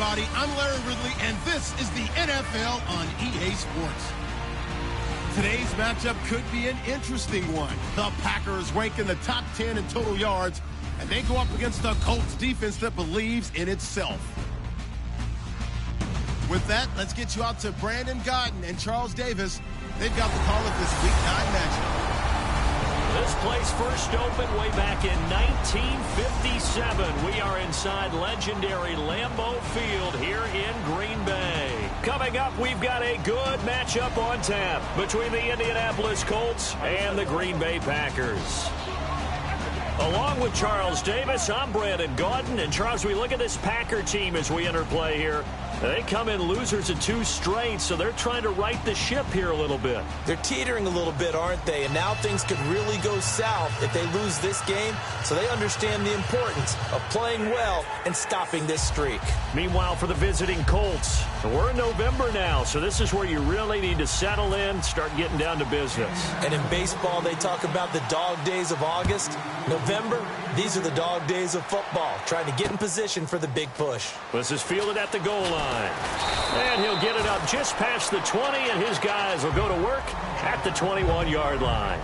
everybody. I'm Larry Ridley, and this is the NFL on EA Sports. Today's matchup could be an interesting one. The Packers rank in the top 10 in total yards, and they go up against the Colts defense that believes in itself. With that, let's get you out to Brandon Gaudin and Charles Davis. They've got the call of this Week 9 matchup. This place first opened way back in 1957. We are inside legendary Lambeau Field here in Green Bay. Coming up, we've got a good matchup on tap between the Indianapolis Colts and the Green Bay Packers. Along with Charles Davis, I'm Brandon Gaudin. And Charles, we look at this Packer team as we enter play here. They come in losers of 2 straight, so they're trying to right the ship here a little bit. They're teetering a little bit, aren't they? And now things could really go south if they lose this game, so they understand the importance of playing well and stopping this streak. Meanwhile, for the visiting Colts, we're in November now, so this is where you really need to settle in, start getting down to business. And in baseball, they talk about the dog days of August. November, these are the dog days of football, trying to get in position for the big push. This is fielded at the goal line. And he'll get it up just past the 20, and his guys will go to work at the 21-yard line.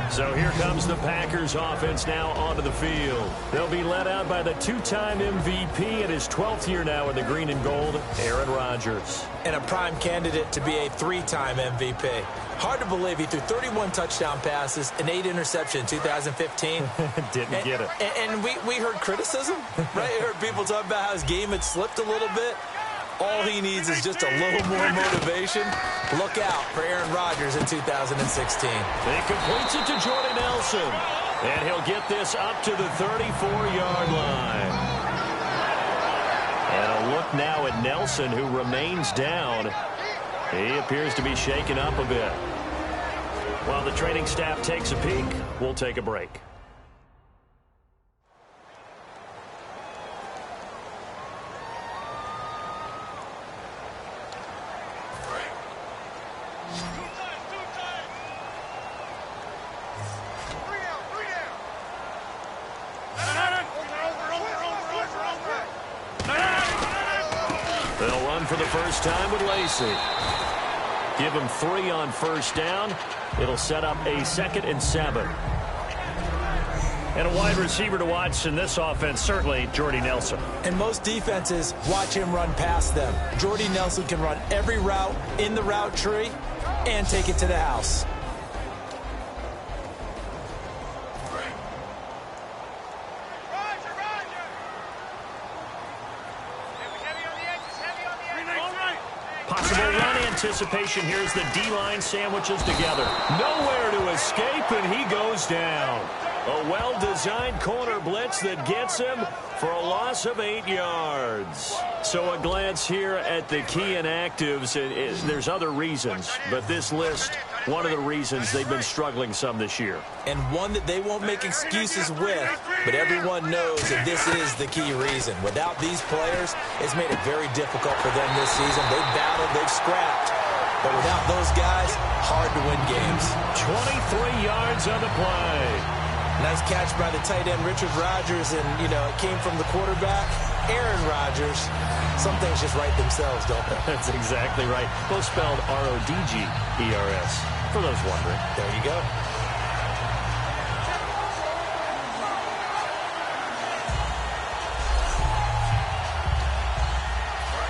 So here comes the Packers offense now onto the field. They'll be led out by the 2-time MVP in his 12th year now in the green and gold, Aaron Rodgers. And a prime candidate to be a 3-time MVP. Hard to believe he threw 31 touchdown passes and 8 interceptions in 2015. Didn't get it. And we heard criticism, right? We heard people talk about how his game had slipped a little bit. All he needs is just a little more motivation. Look out for Aaron Rodgers in 2016. He completes it to Jordy Nelson. And he'll get this up to the 34-yard line. And a look now at Nelson, who remains down. He appears to be shaken up a bit. While the training staff takes a peek, we'll take a break. They'll run for the first time with Lacey. Give him 3 on first down. It'll set up a 2nd and 7. And a wide receiver to watch in this offense, certainly Jordy Nelson. And most defenses watch him run past them. Jordy Nelson can run every route in the route tree and take it to the house. Possible run anticipation. Here's the D-line sandwiches together. Nowhere to escape, and he goes down. A well-designed corner blitz that gets him for a loss of 8 yards. So a glance here at the key inactives. There's other reasons, but this list one of the reasons they've been struggling some this year. And one that they won't make excuses with, but everyone knows that this is the key reason. Without these players, it's made it very difficult for them this season. They've battled, they've scrapped, but without those guys, hard to win games. 23 yards on the play. Nice catch by the tight end, Richard Rodgers, and, you know, it came from the quarterback, Aaron Rodgers. Some things just write themselves, don't they? That's exactly right. Both spelled R-O-D-G-E-R-S, for those wondering. There you go.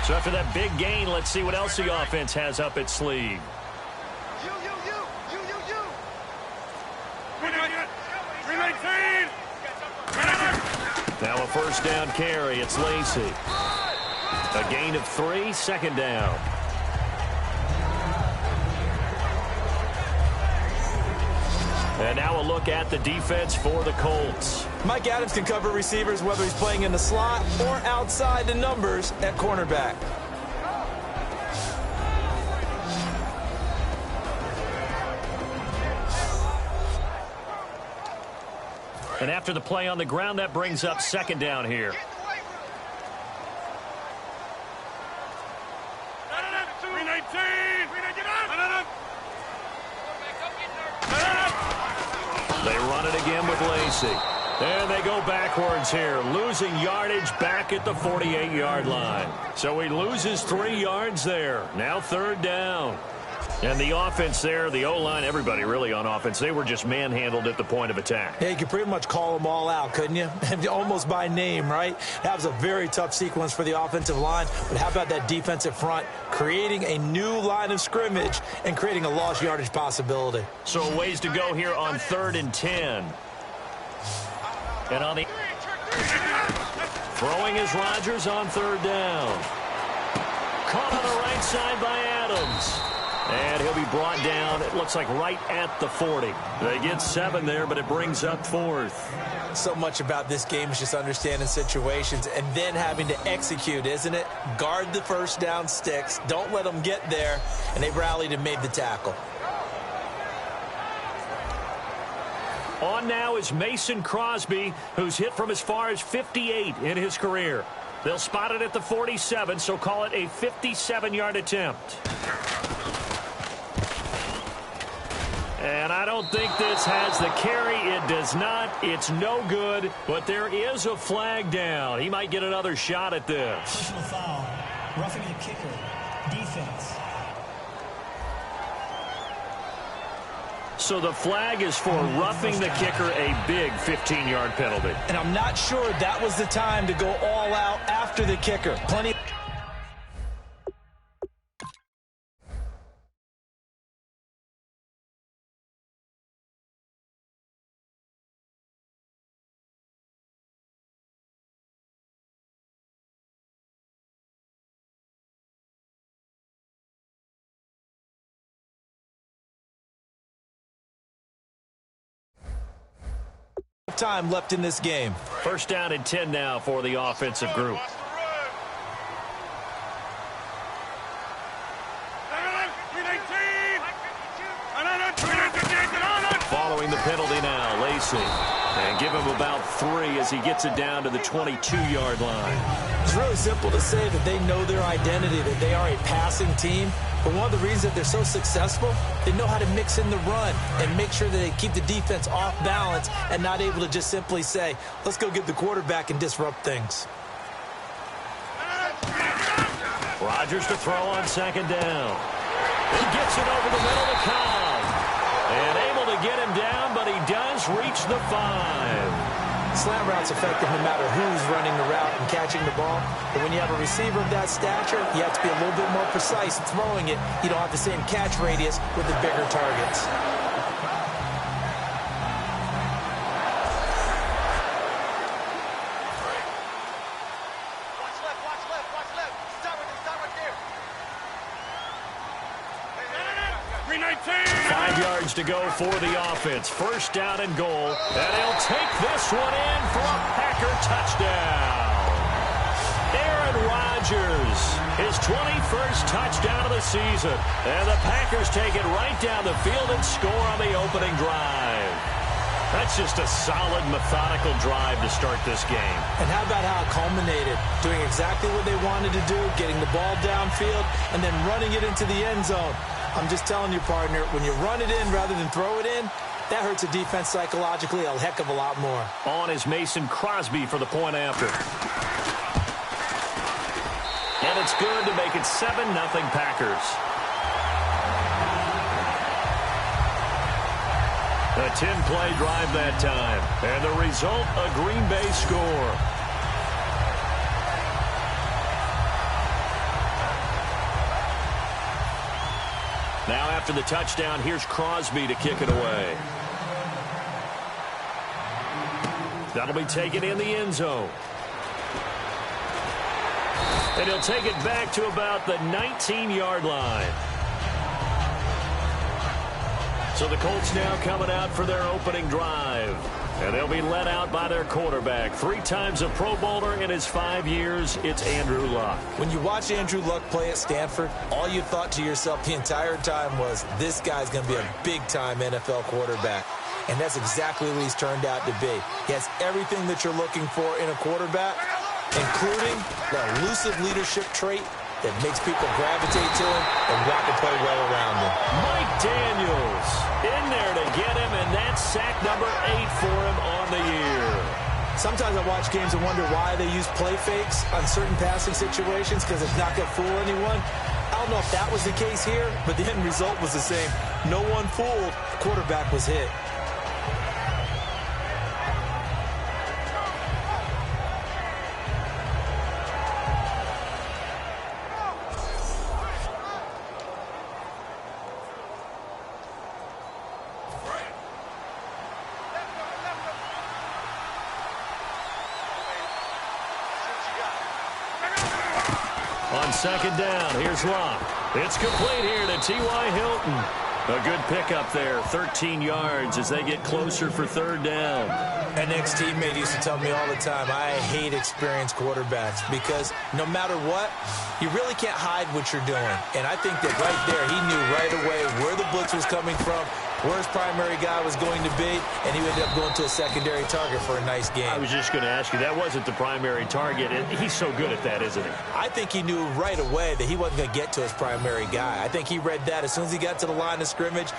So after that big gain, let's see what else the offense has up its sleeve. Now a first down carry. It's Lacy. A gain of 3, second down. And now a look at the defense for the Colts. Mike Adams can cover receivers whether he's playing in the slot or outside the numbers at cornerback. And after the play on the ground, that brings up second down here. They run it again with Lacy. And they go backwards here, losing yardage back at the 48-yard line. So he loses 3 yards there. Now third down. And the offense there, the O-line, everybody really on offense, they were just manhandled at the point of attack. Yeah, you could pretty much call them all out, couldn't you? Almost by name, right? That was a very tough sequence for the offensive line. But how about that defensive front creating a new line of scrimmage and creating a lost yardage possibility? So a ways to go here on 3rd and 10. And on the throwing is Rodgers on third down. Caught on the right side by Adams. And he'll be brought down, it looks like right at the 40. They get 7 there, but it brings up 4th. So much about this game is just understanding situations and then having to execute, isn't it? Guard the first down sticks. Don't let them get there. And they rallied and made the tackle. On now is Mason Crosby, who's hit from as far as 58 in his career. They'll spot it at the 47, so call it a 57-yard attempt. And I don't think this has the carry. It does not. It's no good. But there is a flag down. He might get another shot at this. Personal foul. Roughing the kicker. Defense. So the flag is for roughing the kicker, a big 15-yard penalty. And I'm not sure that was the time to go all out after the kicker. Plenty. Time left in this game. First down and 10 now for the offensive group. Following the penalty now, Lacy. And give him about 3 as he gets it down to the 22-yard line. It's really simple to say that they know their identity, that they are a passing team. But one of the reasons that they're so successful, they know how to mix in the run and make sure that they keep the defense off balance and not able to just simply say, let's go get the quarterback and disrupt things. Rodgers to throw on second down. He gets it over the middle to Cobb. And able to get him down, but he does reach the 5. Slant route's effective no matter who's running the route and catching the ball. But when you have a receiver of that stature, you have to be a little bit more precise in throwing it. You don't have the same catch radius with the bigger targets. To go for the offense. First down and goal. And he'll take this one in for a Packer touchdown. Aaron Rodgers, his 21st touchdown of the season. And the Packers take it right down the field and score on the opening drive. That's just a solid, methodical drive to start this game. And how about how it culminated? Doing exactly what they wanted to do, getting the ball downfield, and then running it into the end zone. I'm just telling you, partner, when you run it in rather than throw it in, that hurts a defense psychologically a heck of a lot more. On is Mason Crosby for the point after. And it's good to make it 7-0 Packers. A 10-play drive that time. And the result, a Green Bay score. Now after the touchdown, here's Crosby to kick it away. That'll be taken in the end zone. And he'll take it back to about the 19-yard line. So the Colts now coming out for their opening drive. And they'll be led out by their quarterback. 3 times a Pro Bowler in his 5 years, it's Andrew Luck. When you watch Andrew Luck play at Stanford, all you thought to yourself the entire time was, this guy's going to be a big-time NFL quarterback. And that's exactly what he's turned out to be. He has everything that you're looking for in a quarterback, including the elusive leadership trait that makes people gravitate to him and want to play well around him. Mike Daniels in there to get him, and that's sack number 8 for him on the year. Sometimes I watch games and wonder why they use play fakes on certain passing situations, because it's not going to fool anyone. I don't know if that was the case here, but the end result was the same. No one fooled. The quarterback was hit. Second down, here's Luck. It's complete here to T.Y. Hilton. A good pickup there, 13 yards as they get closer for third down. An ex-teammate used to tell me all the time, I hate experienced quarterbacks because no matter what, you really can't hide what you're doing. And I think that right there, he knew right away where the blitz was coming from, where his primary guy was going to be, and he ended up going to a secondary target for a nice game. I was just going to ask you, that wasn't the primary target. He's so good at that, isn't he? I think he knew right away that he wasn't going to get to his primary guy. I think he read that as soon as he got to the line of scrimmage,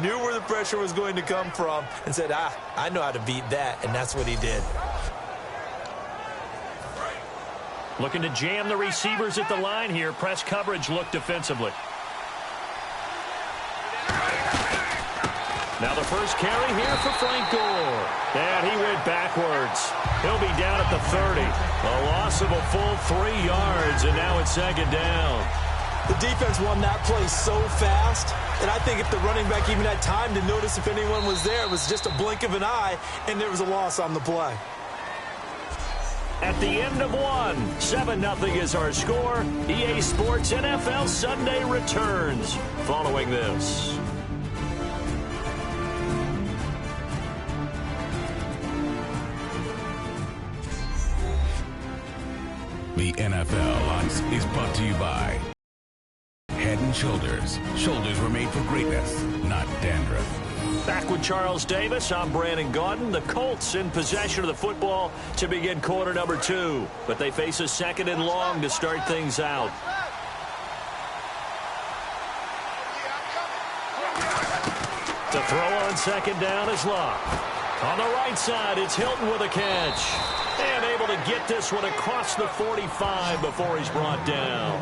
knew where the pressure was going to come from, and said, I know how to beat that, and that's what he did. Looking to jam the receivers at the line here. Press coverage look defensively. Now the first carry here for Frank Gore. And he went backwards. He'll be down at the 30. A loss of a full 3 yards, and now it's second down. The defense won that play so fast, and I think if the running back even had time to notice if anyone was there, it was just a blink of an eye, and there was a loss on the play. At the end of one, 7-0 is our score. EA Sports NFL Sunday returns following this. The NFL is brought to you by Head & Shoulders. Shoulders were made for greatness, not dandruff. Back with Charles Davis, I'm Brandon Gaudin. The Colts in possession of the football to begin quarter number 2. But they face a second and long to start things out. The throw on second down is Luck. On the right side, it's Hilton with a catch. And able to get this one across the 45 before he's brought down.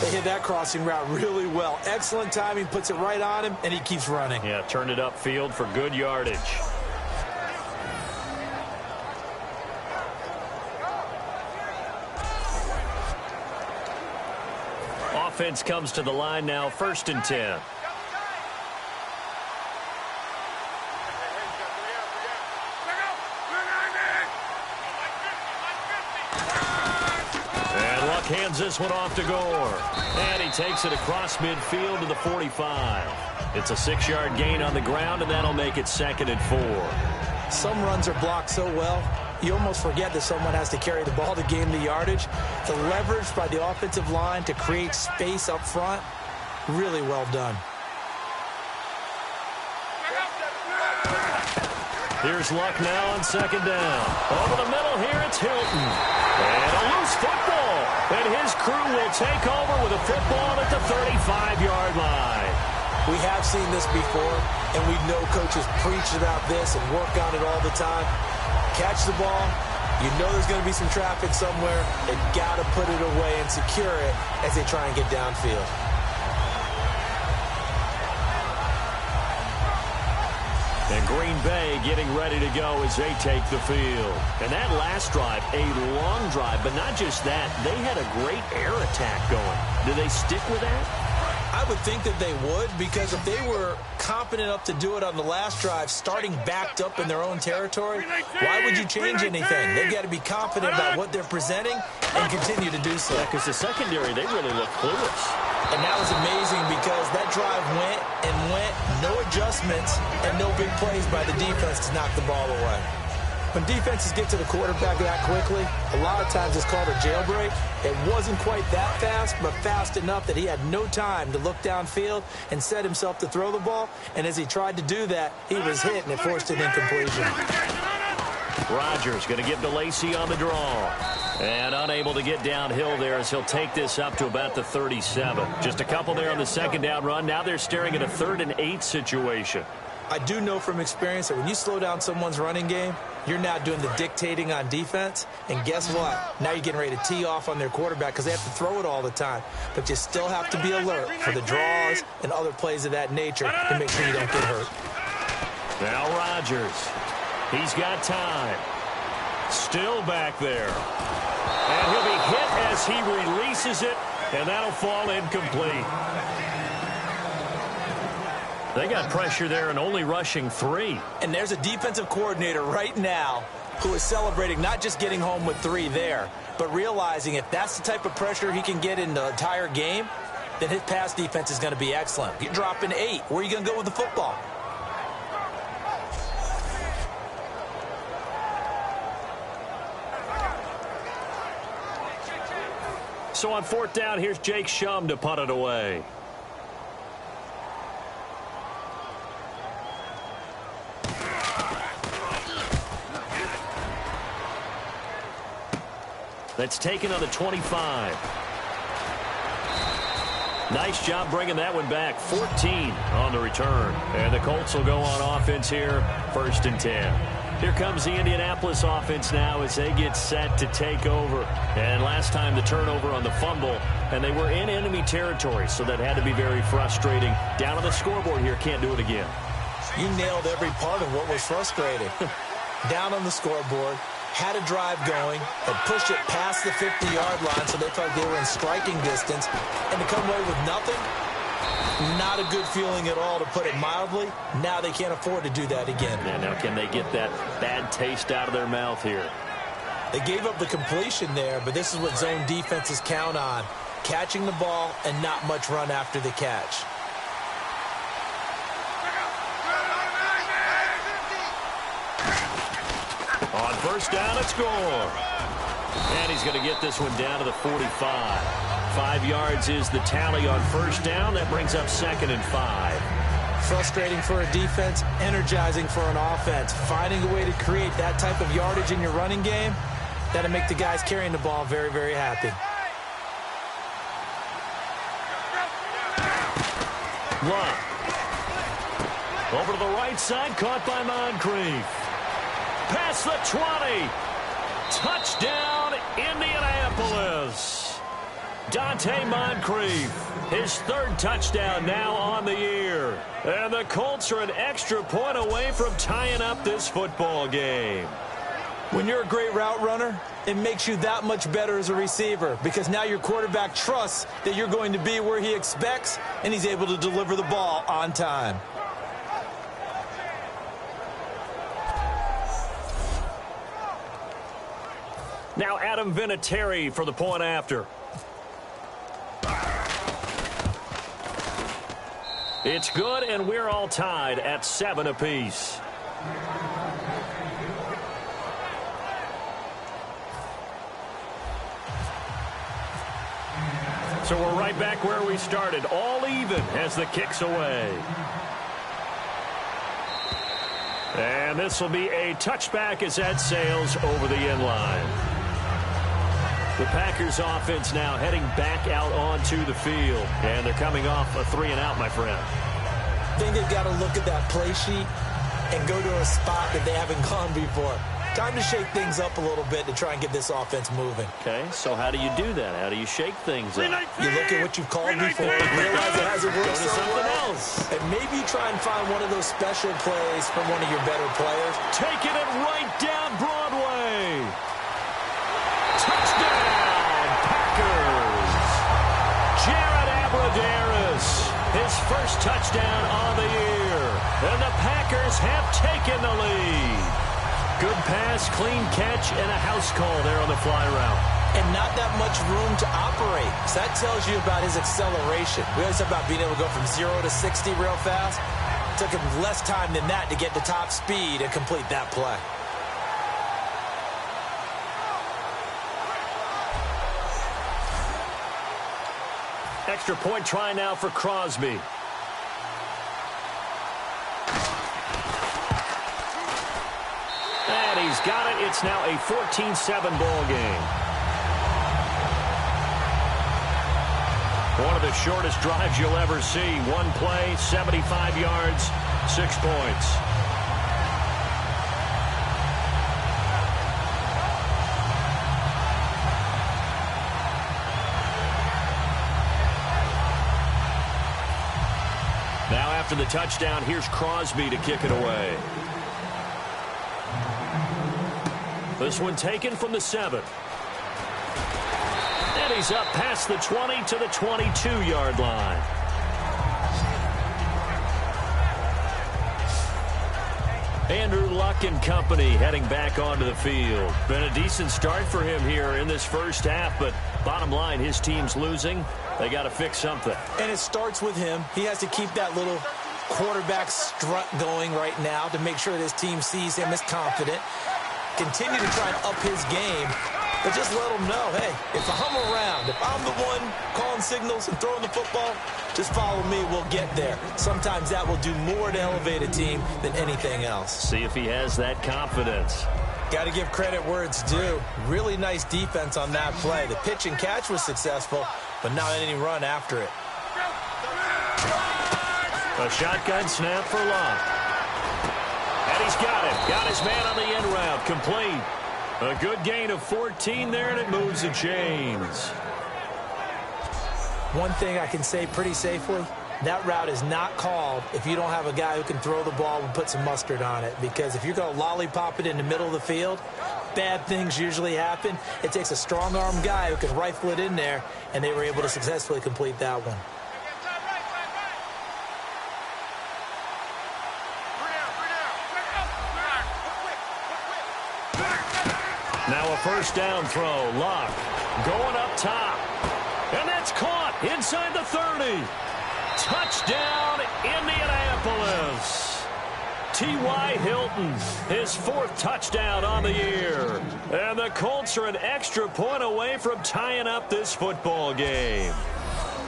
They hit that crossing route really well. Excellent timing, puts it right on him, and he keeps running. Yeah, turned it upfield for good yardage. Offense comes to the line now, 1st and 10. Hands this one off to Gore. And he takes it across midfield to the 45. It's a 6-yard gain on the ground, and that'll make it 2nd and 4. Some runs are blocked so well, you almost forget that someone has to carry the ball to gain the yardage. The leverage by the offensive line to create space up front, really well done. Here's Luck now on second down. Over the middle here, it's Hilton. And a loose football. And his crew will take over with a football at the 35-yard line. We have seen this before, and we know coaches preach about this and work on it all the time. Catch the ball. You know there's going to be some traffic somewhere. They've got to put it away and secure it as they try and get downfield. And Green Bay getting ready to go as they take the field. And that last drive, a long drive, but not just that. They had a great air attack going. Do they stick with that? I would think that they would, because if they were competent enough to do it on the last drive, starting backed up in their own territory, why would you change anything? They've got to be confident about what they're presenting and continue to do so. Because the secondary, they really look clueless. And that was amazing because that drive went and went, no adjustments, and no big plays by the defense to knock the ball away. When defenses get to the quarterback that quickly, a lot of times it's called a jailbreak. It wasn't quite that fast, but fast enough that he had no time to look downfield and set himself to throw the ball. And as he tried to do that, he was hit, and it forced an incompletion. Rodgers going to give to Lacy on the draw. And unable to get downhill there as he'll take this up to about the 37. Just a couple there on the second down run. Now they're staring at a 3rd and 8 situation. I do know from experience that when you slow down someone's running game, you're now doing the dictating on defense. And guess what? Now you're getting ready to tee off on their quarterback because they have to throw it all the time. But you still have to be alert for the draws and other plays of that nature to make sure you don't get hurt. Now Rodgers. He's got time. Still back there. And he'll be hit as he releases it, and that'll fall incomplete. They got pressure there and only rushing 3. And there's a defensive coordinator right now who is celebrating not just getting home with 3 there, but realizing if that's the type of pressure he can get in the entire game, then his pass defense is going to be excellent. You're dropping 8. Where are you going to go with the football? So on 4th down, here's Jake Shum to punt it away. That's taken on the 25. Nice job bringing that one back. 14 on the return. And the Colts will go on offense here, 1st and 10. Here comes the Indianapolis offense now as they get set to take over. And last time the turnover on the fumble, and they were in enemy territory, so that had to be very frustrating. Down on the scoreboard here, can't do it again. You nailed every part of what was frustrating. Down on the scoreboard, had a drive going, and pushed it past the 50-yard line so they felt they were in striking distance, and to come away with nothing, not a good feeling at all, to put it mildly. Now they can't afford to do that again. Yeah, now can they get that bad taste out of their mouth here? They gave up the completion there, but this is what zone defenses count on. Catching the ball and not much run after the catch. On 1st down, it's Gore. And he's going to get this one down to the 45. 5 yards is the tally on 1st down. That brings up 2nd and 5. Frustrating for a defense, energizing for an offense. Finding a way to create that type of yardage in your running game, that'll make the guys carrying the ball very, very happy. Luck. Over to the right side, caught by Moncrief. Past the 20. Touchdown, Indianapolis. Dante Moncrief, his 3rd touchdown now on the year. And the Colts are an extra point away from tying up this football game. When you're a great route runner, it makes you that much better as a receiver, because now your quarterback trusts that you're going to be where he expects, and he's able to deliver the ball on time. Now Adam Vinatieri for the point after. It's good, and we're all tied at 7 apiece. So we're right back where we started, all even as the kick's away. And this will be a touchback as that sails over the end line. The Packers offense now heading back out onto the field. And they're coming off a 3-and-out, my friend. I think they've got to look at that play sheet and go to a spot that they haven't gone before. Time to shake things up a little bit to try and get this offense moving. Okay, so how do you do that? How do you shake things up? You look at what you've called before, realize it hasn't worked so well, and maybe you try and find one of those special plays from one of your better players. Taking it right down Broadway. Touchdown, Packers. Jared Abbrederis, his first touchdown on the year. And the Packers have taken the lead. Good pass, clean catch, and a house call there on the fly route. And not that much room to operate. So that tells you about his acceleration. We always talk about being able to go from 0 to 60 real fast. It took him less time than that to get to top speed and complete that play. Extra point try now for Crosby. And he's got it. It's now a 14-7 ball game. One of the shortest drives you'll ever see. One play, 75 yards, 6 points. Now after the touchdown, here's Crosby to kick it away. This one taken from the 7. And he's up past the 20 to the 22-yard line. Andrew Luck and company heading back onto the field. Been a decent start for him here in this first half, but bottom line, his team's losing. They got to fix something. And it starts with him. He has to keep that little quarterback strut going right now to make sure that his team sees him as confident. Continue to try and up his game, but just let him know, hey, if I'm around, if I'm the one calling signals and throwing the football, just follow me, we'll get there. Sometimes that will do more to elevate a team than anything else. See if he has that confidence. Got to give credit where it's due. Really nice defense on that play. The pitch and catch was successful, but not any run after it. A shotgun snap for Luck. And he's got it. Got his man on the end route. Complete. A good gain of 14 there, and it moves the chains. One thing I can say pretty safely, that route is not called if you don't have a guy who can throw the ball and put some mustard on it. Because if you're going to lollipop it in the middle of the field, bad things usually happen. It takes a strong-arm guy who can rifle it in there, and they were able to successfully complete that one. Now a first down throw. Luck going up top. And that's caught inside the 30. Touchdown, Indianapolis. T.Y. Hilton, his 4th touchdown on the year. And the Colts are an extra point away from tying up this football game.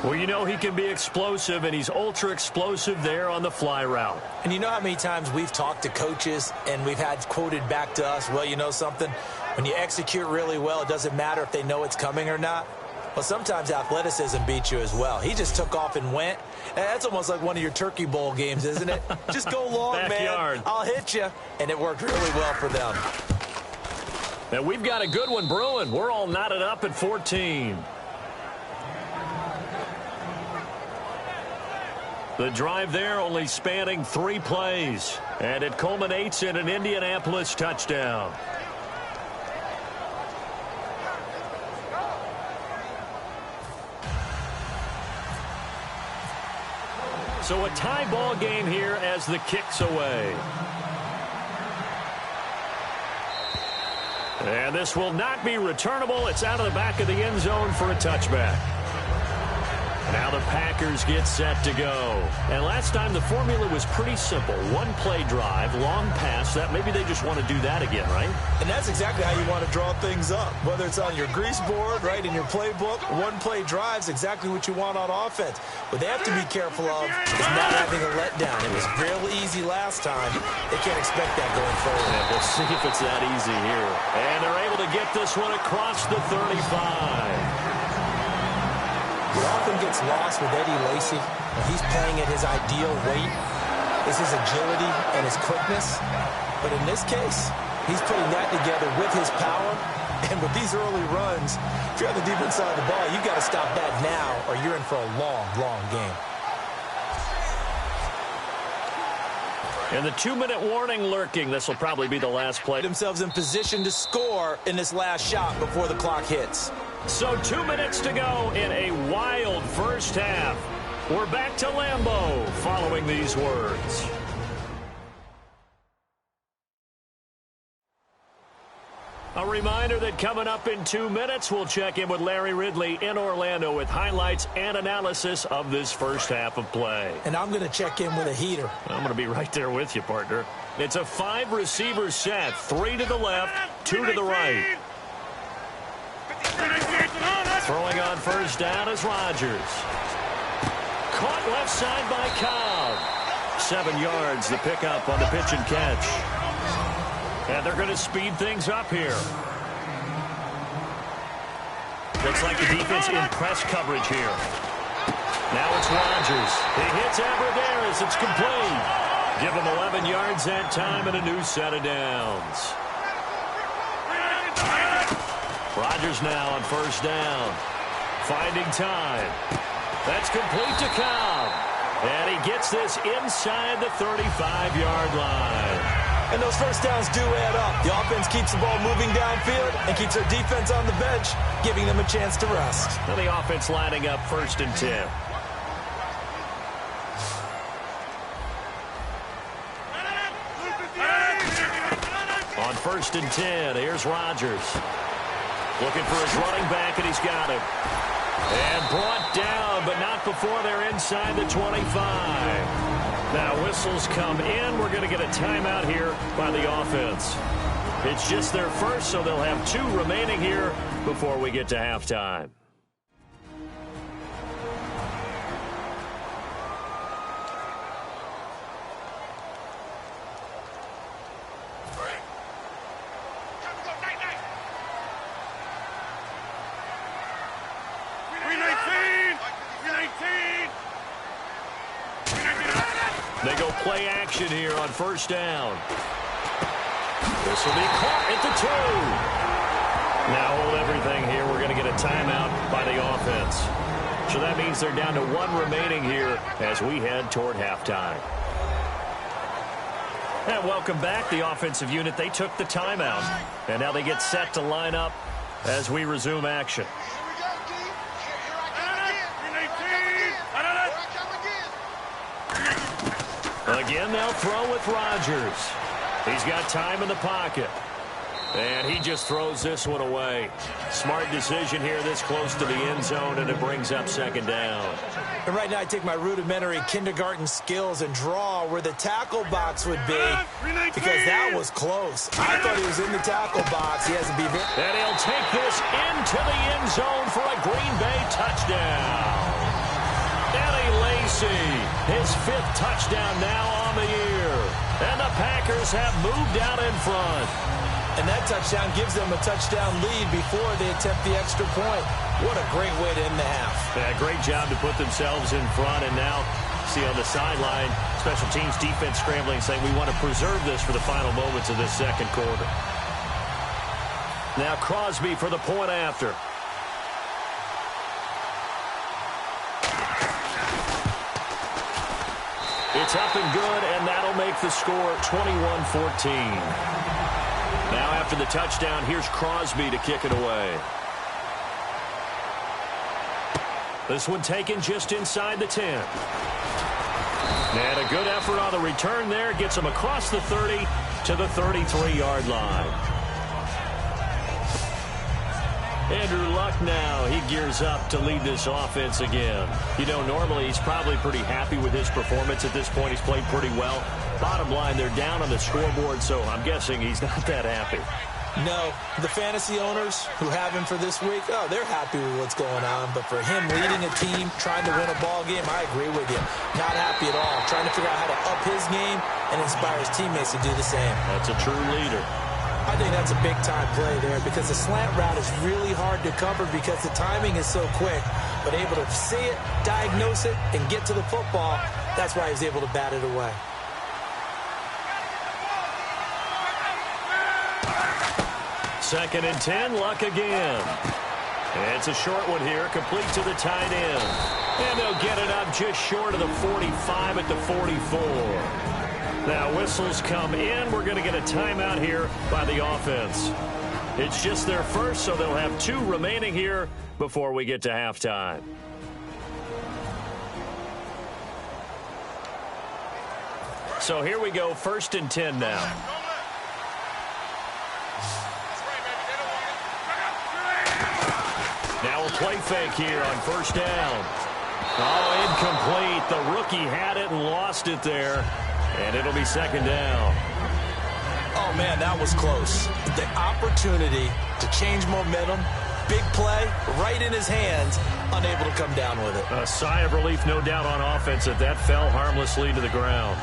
Well, you know he can be explosive, and he's ultra-explosive there on the fly route. And you know how many times we've talked to coaches and we've had quoted back to us, well, you know something? When you execute really well, it doesn't matter if they know it's coming or not. Well, sometimes athleticism beats you as well. He just took off and went. And that's almost like one of your Turkey Bowl games, isn't it? Just go long, man. I'll hit you. And it worked really well for them. Now we've got a good one brewing. We're all knotted up at 14. The drive there only spanning 3 plays. And it culminates in an Indianapolis touchdown. So a tie ball game here as the kick's away. And this will not be returnable. It's out of the back of the end zone for a touchback. Now the Packers get set to go. And last time the formula was pretty simple. One play drive, long pass. That maybe they just want to do that again, right? And that's exactly how you want to draw things up. Whether it's on your grease board, right, in your playbook, one play drive is exactly what you want on offense. What they have to be careful of is not having a letdown. It was real easy last time. They can't expect that going forward. And we'll see if it's that easy here. And they're able to get this one across the 35. What often gets lost with Eddie Lacy when he's playing at his ideal weight is his agility and his quickness. But in this case, he's putting that together with his power. And with these early runs, if you're on the defense side of the ball, you've got to stop that now or you're in for a long, long game. And the 2-minute warning lurking. This will probably be the last play. Themselves in position to score in this last shot before the clock hits. So 2 minutes to go in a wild first half. We're back to Lambeau following these words. A reminder that coming up in 2 minutes, we'll check in with Larry Ridley in Orlando with highlights and analysis of this first half of play. And I'm going to check in with a heater. I'm going to be right there with you, partner. It's a 5-receiver set, 3 to the left, 2 to the right. Throwing on first down is Rodgers. Caught left side by Cobb. 7 yards, the pickup on the pitch and catch. And they're going to speed things up here. Looks like the defense in press coverage here. Now it's Rodgers. He hits Aberderis. It's complete. Give him 11 yards that time and a new set of downs. Rodgers now on first down. Finding time. That's complete to Cobb. And he gets this inside the 35-yard line. And those first downs do add up. The offense keeps the ball moving downfield and keeps their defense on the bench, giving them a chance to rest. And the offense lining up 1st and 10. On 1st and 10, here's Rodgers. Looking for his running back, and he's got him. And brought down, but not before they're inside the 25. Now whistles come in. We're going to get a timeout here by the offense. It's just their first, so they'll have 2 remaining here before we get to halftime. They go play action here on first down. This will be caught at the 2. Now hold everything here. We're going to get a timeout by the offense. So that means they're down to 1 remaining here as we head toward halftime. And welcome back, the offensive unit. They took the timeout. And now they get set to line up as we resume action. Again, they'll throw with Rodgers. He's got time in the pocket. And he just throws this one away. Smart decision here this close to the end zone, and it brings up 2nd down. And right now I take my rudimentary kindergarten skills and draw where the tackle box would be, because that was close. I thought he was in the tackle box. He has to be very... And he'll take this into the end zone for a Green Bay touchdown. Lacy, his 5th touchdown now on the year. And the Packers have moved out in front. And that touchdown gives them a touchdown lead before they attempt the extra point. What a great way to end the half. Yeah, great job to put themselves in front. And now, see on the sideline, special teams defense scrambling, saying we want to preserve this for the final moments of this 2nd quarter. Now Crosby for the point after. It's up and good, and that'll make the score 21-14. Now after the touchdown, here's Crosby to kick it away. This one taken just inside the 10. And a good effort on the return there. Gets him across the 30 to the 33-yard line. Andrew Luck now, he gears up to lead this offense again. You know, normally he's probably pretty happy with his performance at this point. He's played pretty well. Bottom line, they're down on the scoreboard, so I'm guessing he's not that happy. No, the fantasy owners who have him for this week, oh, they're happy with what's going on. But for him leading a team, trying to win a ball game, I agree with you. Not happy at all. Trying to figure out how to up his game and inspire his teammates to do the same. That's a true leader. I think that's a big-time play there because the slant route is really hard to cover because the timing is so quick. But able to see it, diagnose it, and get to the football, that's why he was able to bat it away. Second and 10, Luck again. It's a short one here, complete to the tight end. And they'll get it up just short of the 45 at the 44. Now whistles come in. We're going to get a timeout here by the offense. It's just their first, so they'll have 2 remaining here before we get to halftime. So here we go, first and 10 now. Now a play fake here on first down. Oh, incomplete. The rookie had it and lost it there. And it'll be second down. Oh, man, that was close. The opportunity to change momentum, big play, right in his hands, unable to come down with it. A sigh of relief, no doubt, on offense that fell harmlessly to the ground.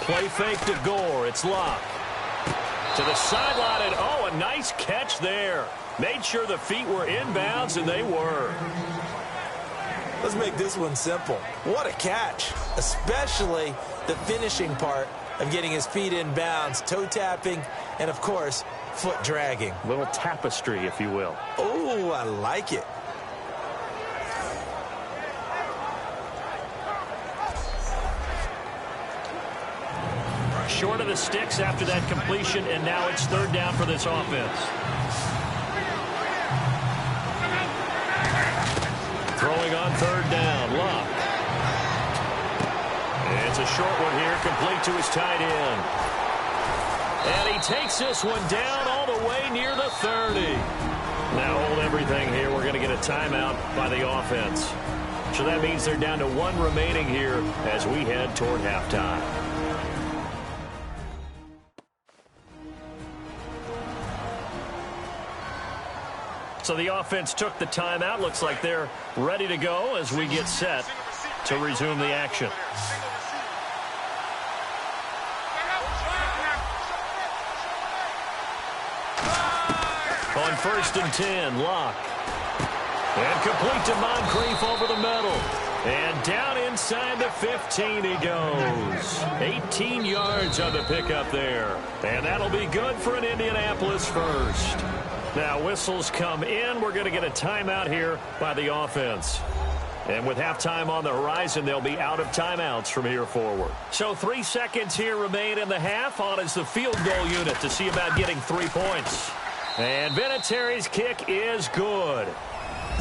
Play fake to Gore. It's Luck. To the sideline, and oh, a nice catch there. Made sure the feet were inbounds, and they were. Let's make this one simple. What a catch, especially the finishing part of getting his feet inbounds, toe tapping, and, of course, foot dragging. Little tapestry, if you will. Oh, I like it. Short of the sticks after that completion, and now it's third down for this offense. Throwing on third down, Luck. It's a short one here, complete to his tight end. And he takes this one down all the way near the 30. Now hold everything here. We're going to get a timeout by the offense. So that means they're down to 1 remaining here as we head toward halftime. So the offense took the timeout. Looks like they're ready to go as we get set to resume the action. On first and 10, Luck. And complete to Moncrief over the middle. And down inside the 15 he goes. 18 yards on the pickup there. And that'll be good for an Indianapolis first. Now whistles come in. We're going to get a timeout here by the offense. And with halftime on the horizon, they'll be out of timeouts from here forward. So 3 seconds here remain in the half. On is the field goal unit to see about getting 3 points. And Vinatieri's kick is good.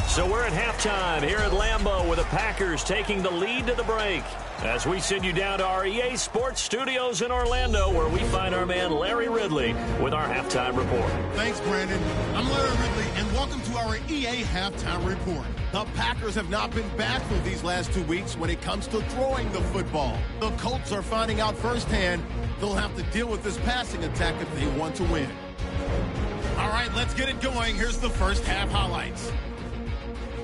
So we're at halftime here at Lambeau with the Packers taking the lead to the break. As we send you down to our EA Sports Studios in Orlando, where we find our man Larry Ridley with our halftime report. Thanks, Brandon. I'm Larry Ridley, and welcome to our EA Halftime Report. The Packers have not been bashful these last 2 weeks when it comes to throwing the football. The Colts are finding out firsthand they'll have to deal with this passing attack if they want to win. All right, let's get it going. Here's the first half highlights.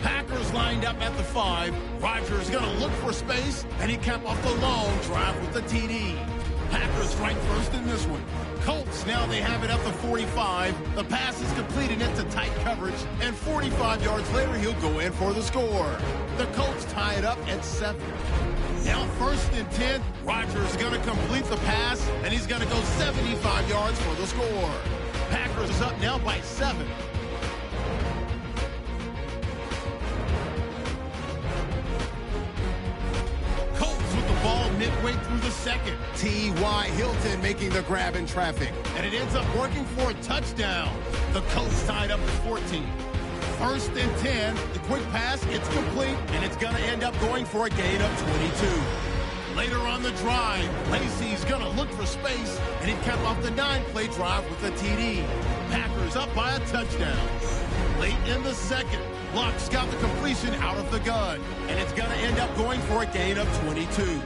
Packers lined up at the 5. Rodgers going to look for space, and he capped off the long drive with the TD. Packers strike first in this one. Colts, now they have it at the 45. The pass is completed into tight coverage, and 45 yards later, he'll go in for the score. The Colts tie it up at 7. Now first and 10, Rodgers going to complete the pass, and he's going to go 75 yards for the score. Packers is up now by 7. Ball midway through the second. T.Y. Hilton making the grab in traffic. And it ends up working for a touchdown. The Colts tied up at 14. 1st and 10. The quick pass, it's complete, and it's going to end up going for a gain of 22. Later on the drive, Lacey's going to look for space, and he'd cap off the 9-play drive with a TD. Packers up by a touchdown. Late in the second, Luck's got the completion out of the gun, and it's going to end up going for a gain of 22.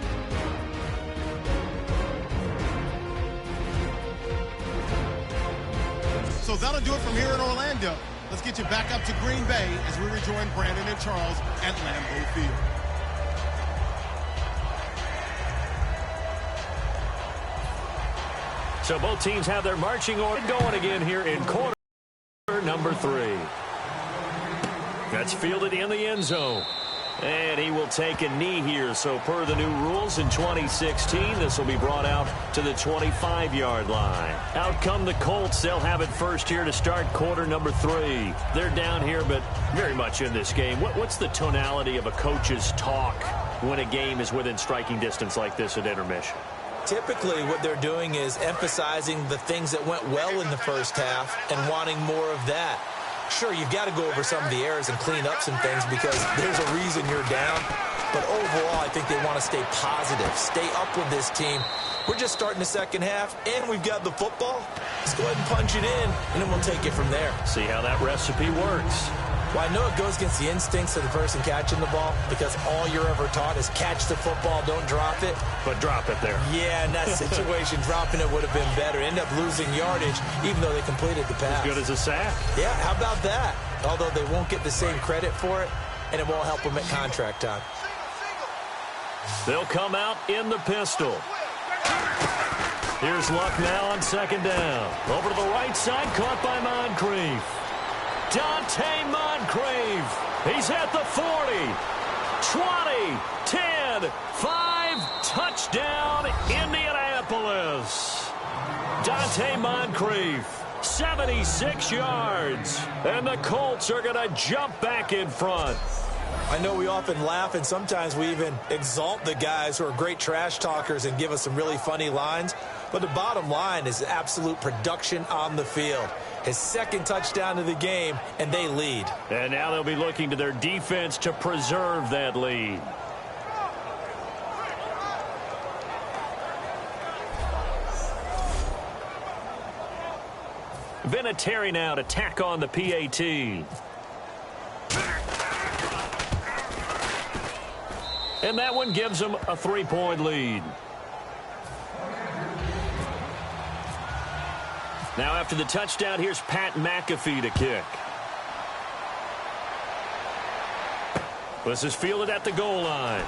So that'll do it from here in Orlando. Let's get you back up to Green Bay as we rejoin Brandon and Charles at Lambeau Field. So both teams have their marching order going again here in quarter number 3. That's fielded in the end zone. And he will take a knee here. So per the new rules in 2016, this will be brought out to the 25-yard line. Out come the Colts. They'll have it first here to start quarter number 3. They're down here, but very much in this game. What's the tonality of a coach's talk when a game is within striking distance like this at intermission? Typically, what they're doing is emphasizing the things that went well in the first half and wanting more of that. Sure, you've got to go over some of the errors and clean up some things because there's a reason you're down. But overall, I think they want to stay positive, stay up with this team. We're just starting the second half, and we've got the football. Let's go ahead and punch it in, and then we'll take it from there. See how that recipe works. Well, I know it goes against the instincts of the person catching the ball because all you're ever taught is catch the football, don't drop it. But drop it there. Yeah, in that situation, dropping it would have been better. End up losing yardage, even though they completed the pass. As good as a sack. Yeah, how about that? Although they won't get the same credit for it, and it won't help them at contract time. They'll come out in the pistol. Here's Luck now on second down. Over to the right side, caught by Moncrief. Dante Moncrief. He's at the 40, 20, 10, 5, touchdown, Indianapolis. Dante Moncrief, 76 yards. And the Colts are going to jump back in front. I know we often laugh, and sometimes we even exalt the guys who are great trash talkers and give us some really funny lines. But the bottom line is absolute production on the field. His second touchdown of the game, and they lead. And now they'll be looking to their defense to preserve that lead. Vinatieri now to tack on the PAT. And that one gives them a 3-point lead. Now after the touchdown, here's Pat McAfee to kick. This is fielded at the goal line.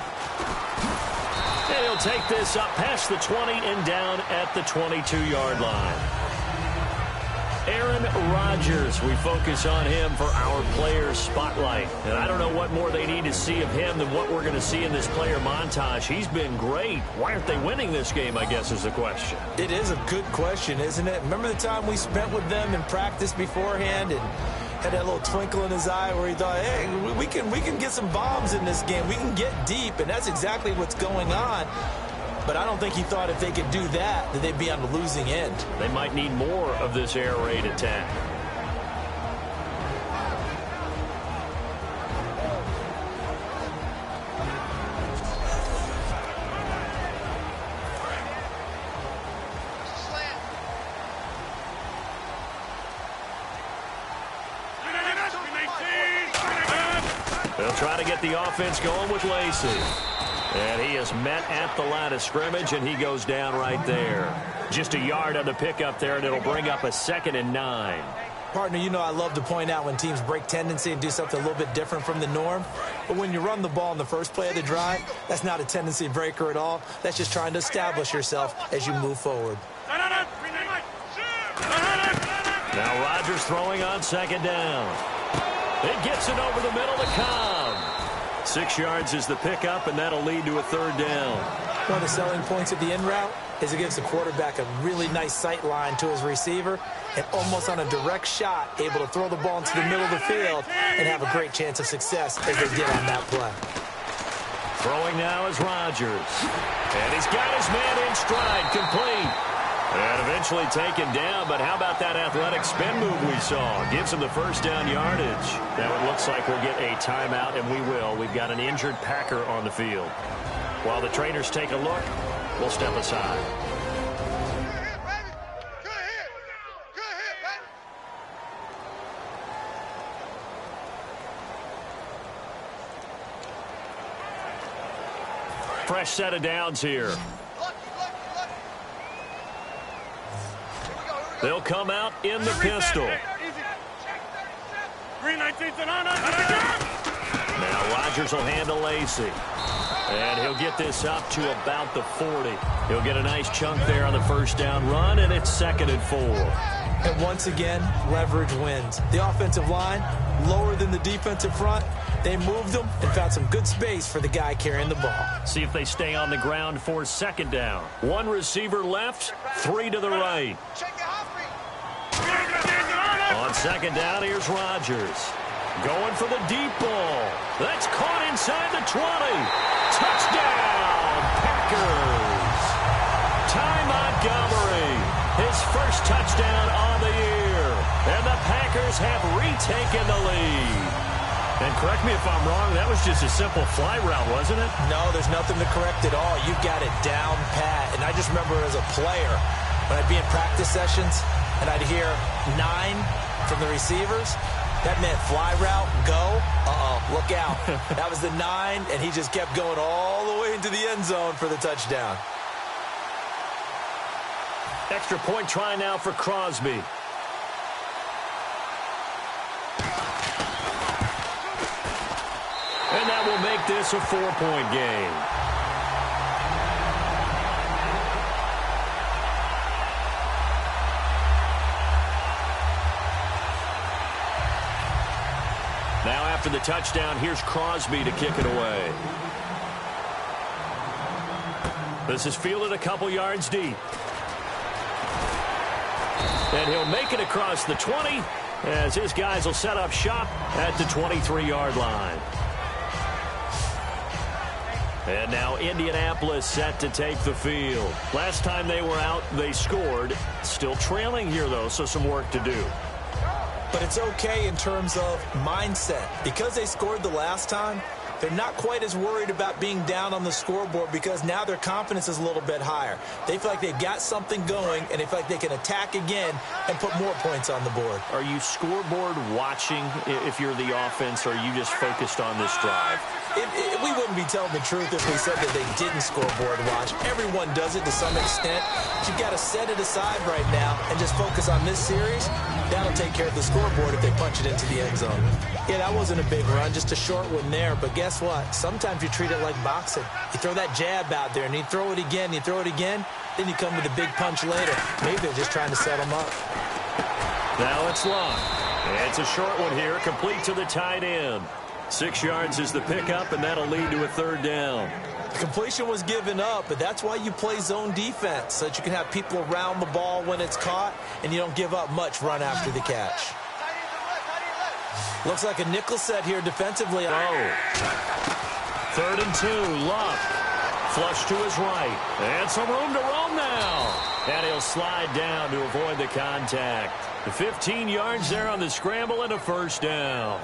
And he'll take this up past the 20 and down at the 22-yard line. Aaron Rodgers, we focus on him for our Players Spotlight. And I don't know what more they need to see of him than what we're going to see in this player montage. He's been great. Why aren't they winning this game, I guess, is the question. It is a good question, isn't it? Remember the time we spent with them in practice beforehand and had that little twinkle in his eye where he thought, hey, we can get some bombs in this game. We can get deep, and that's exactly what's going on. But I don't think he thought if they could do that they'd be on the losing end. They might need more of this air raid attack. They'll try to get the offense going with Lacey. And he is met at the line of scrimmage, and he goes down right there. Just a yard on the pickup there, and it'll bring up a 2nd and 9. Partner, you know I love to point out when teams break tendency and do something a little bit different from the norm. But when you run the ball in the first play of the drive, that's not a tendency breaker at all. That's just trying to establish yourself as you move forward. Now Rodgers throwing on second down. It gets it over the middle to Cobb. 6 yards is the pickup, and that'll lead to a 3rd down. One of the selling points of the in route is it gives the quarterback a really nice sight line to his receiver and almost on a direct shot able to throw the ball into the middle of the field and have a great chance of success as they did on that play. Throwing now is Rodgers. And he's got his man in stride, complete. And eventually taken down, but how about that athletic spin move we saw? Gives him the first down yardage. Now it looks like we'll get a timeout, and we will. We've got an injured Packer on the field. While the trainers take a look, we'll step aside. Fresh set of downs here. They'll come out in the pistol. Now Rodgers will handle Lacey. And he'll get this up to about the 40. He'll get a nice chunk there on the first down run, and it's 2nd and 4. And once again, leverage wins. The offensive line, lower than the defensive front. They moved them and found some good space for the guy carrying the ball. See if they stay on the ground for 2nd down. 1 receiver left, 3 to the right. On 2nd down, here's Rodgers. Going for the deep ball. That's caught inside the 20. Touchdown, Packers. Ty Montgomery, his first touchdown on the year. And the Packers have retaken the lead. And correct me if I'm wrong, that was just a simple fly route, wasn't it? No, there's nothing to correct at all. You've got it down pat. And I just remember as a player, when I'd be in practice sessions, and I'd hear 9 from the receivers, that meant fly route, go, look out. That was the 9, and he just kept going all the way into the end zone for the touchdown. Extra point try now for Crosby. And that will make this a 4-point game. Now after the touchdown, here's Crosby to kick it away. This is fielded a couple yards deep. And he'll make it across the 20 as his guys will set up shop at the 23-yard line. And now Indianapolis set to take the field. Last time they were out, they scored. Still trailing here, though, so some work to do. But it's okay in terms of mindset. Because they scored the last time, they're not quite as worried about being down on the scoreboard because now their confidence is a little bit higher. They feel like they've got something going, and they feel like they can attack again and put more points on the board. Are you scoreboard watching if you're the offense, or are you just focused on this drive? We wouldn't be telling the truth if we said that they didn't scoreboard watch. Everyone does it to some extent. But you've got to set it aside right now and just focus on this series. That'll take care of the scoreboard if they punch it into the end zone. Yeah, that wasn't a big run, just a short one there. But guess what? Sometimes you treat it like boxing. You throw that jab out there, and you throw it again, you throw it again, then you come with a big punch later. Maybe they're just trying to set them up. Now it's long. It's a short one here, complete to the tight end. 6 yards is the pickup, and that'll lead to a 3rd down. The completion was given up, but that's why you play zone defense, so that you can have people around the ball when it's caught, and you don't give up much run after the catch. Looks like a nickel set here defensively. Oh. 3rd and 2, Luck. Flush to his right. And some room to roam now. And he'll slide down to avoid the contact. The 15 yards there on the scramble and a 1st down.